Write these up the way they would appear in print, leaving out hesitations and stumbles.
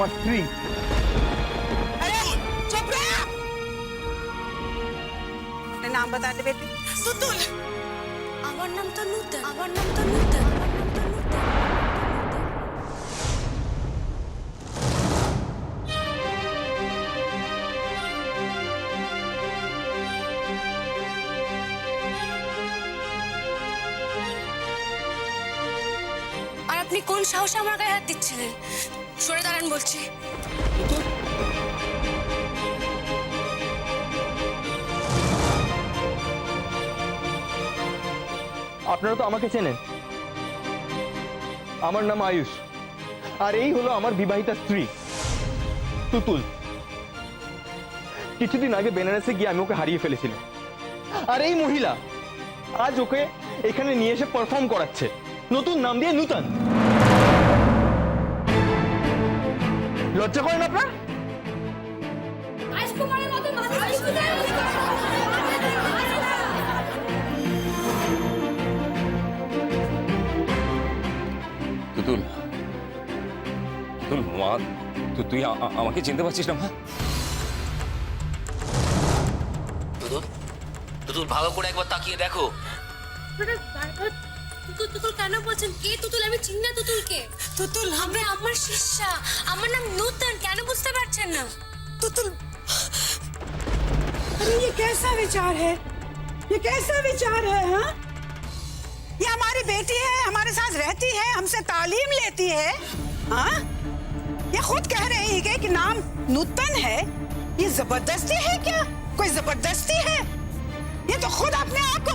আমার স্ত্রী। चुप रहे आप। अपने नाम बता दे बेटे। तुतुल। আমার নাম তো নূতন, আমার নাম তো নূতন, আমার নাম তো নূতন। আর আপনি কোন সাহসে আমার গায়ে হাত দিচ্ছিলেন? সরে দাঁড়ান বলছি। আপনারা তো আমাকে চেনেন, আমার নাম আয়ুষ, আর এই হলো আমার বিবাহিতা স্ত্রী তুতুল। কিছুদিন আগে বেনারসে গিয়ে আমি ওকে হারিয়ে ফেলেছিলাম, আর এই মহিলা আজ ওকে এখানে নিয়ে এসে পারফর্ম করাচ্ছে নতুন নাম দিয়ে নূতন। লজ্জা করেন আপনার? তুতুল, তুতুল মা, তুই আমাকে চিনতে পারছিস না মা? তুতুল, তুতুল ভালো করে একবার তাকিয়ে দেখো। তুতুল তুতুল কেন বলছেন? কে তুতুল? আমি চিনি না তুতুলকে। तुतुल আমি আমার শিষ্যা, আমার নাম নূতন। কেন বুঝতে পারছেন না? तुतुल। अरे ये कैसा विचार है? ये कैसा विचार है? हाँ, ये हमारी बेटी है, हमारे साथ रहती है, हमसे तालीम लेती है। हाँ, ये खुद कह रही है कि नाम नूतन है। ये जबरदस्ती है क्या? कोई जबरदस्ती है? ये तो खुद अपने आप को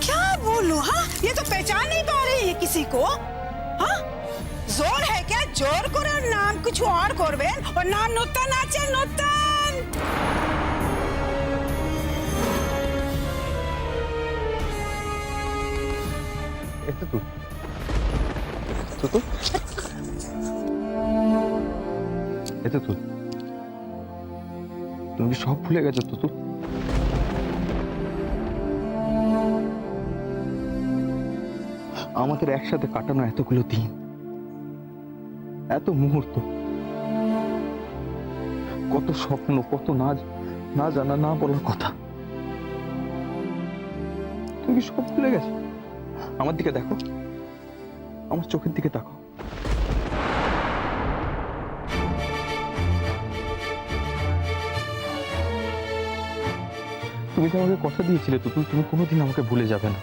क्या बोलूं? हाँ, ये तो पहचान नहीं पा रही है किसी को। हाँ, जोर है क्या? जोर करे नाम कुछ और करबेन और नाम नूतन আছে नूतन। এটা তুই তুতুল, এটা তুই, তুমি কি সব ভুলে গেছো তুতুল? আমাদের একসাথে কাটানো এতগুলো দিন, এত মুহূর্ত, কত স্বপ্ন, কত না জানা না বলার কথা, তুমি কি সব ভুলে গেছো? আমার দিকে দেখো, আমার চোখের দিকে তাকাও। তুমি যে আমাকে কথা দিয়েছিলে তুতুল, তুমি কোনোদিন আমাকে ভুলে যাবে না।